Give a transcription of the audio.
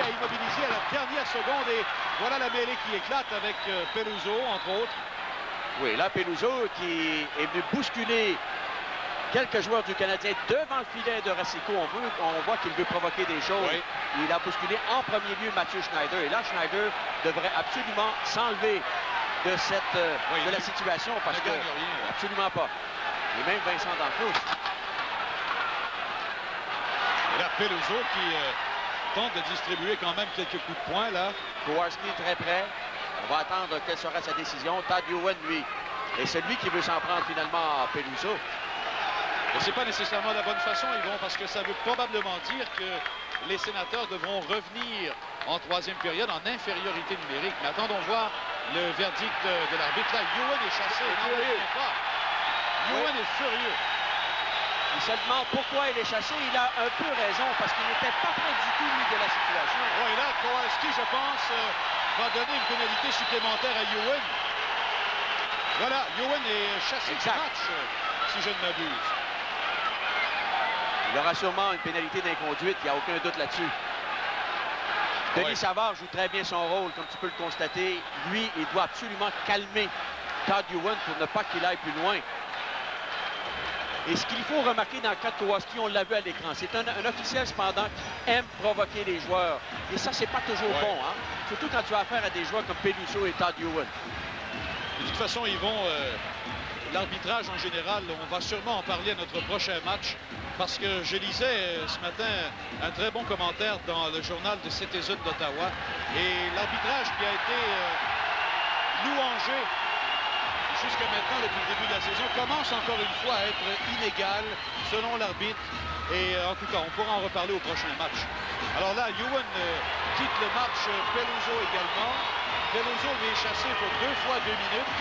à immobiliser à la dernière seconde. Et voilà la mêlée qui éclate avec Peluso, entre autres. Oui, là, Peluso qui est venu bousculer quelques joueurs du Canadien devant le filet de Racicot. On voit qu'il veut provoquer des choses. Oui. Il a bousculé en premier lieu Mathieu Schneider. Et là, Schneider devrait absolument s'enlever de la situation parce que absolument pas. Et même Vincent Danfous. Et là, Peluso qui tente de distribuer quand même quelques coups de poing, là. Kowarski est très près. On va attendre quelle sera sa décision. Todd Ewen, lui, est celui qui veut s'en prendre finalement à Peluso. Et c'est pas nécessairement la bonne façon, Yvon, parce que ça veut probablement dire que les sénateurs devront revenir en troisième période en infériorité numérique. Mais attendons voir le verdict de l'arbitre. Là, Ewen est chassé. Ewen est furieux. Il se demande pourquoi il est chassé. Il a un peu raison, parce qu'il n'était pas près du tout, lui, de la situation. Oui, là, Kowarski, je pense, va donner une pénalité supplémentaire à Ewen. Voilà, Ewen est chassé du match, si je ne m'abuse. Il aura sûrement une pénalité d'inconduite, il n'y a aucun doute là-dessus. Denis Savard joue très bien son rôle, comme tu peux le constater. Lui, il doit absolument calmer Todd Ewen pour ne pas qu'il aille plus loin. Et ce qu'il faut remarquer dans le cas de Kowarski, on l'a vu à l'écran, c'est un officiel cependant qui aime provoquer les joueurs. Et ça, c'est pas toujours bon, hein? Surtout quand tu as affaire à des joueurs comme Peluso et Todd Ewen. De toute façon, ils vont... l'arbitrage en général, on va sûrement en parler à notre prochain match. Parce que je lisais ce matin un très bon commentaire dans le journal de Citizen d'Ottawa. Et l'arbitrage qui a été louangé jusqu'à maintenant depuis le début de la saison commence encore une fois à être inégal selon l'arbitre. Et en tout cas, on pourra en reparler au prochain match. Alors là, Ewen quitte le match, Peluso également. Peluso lui est chassé pour 2 fois 2 minutes.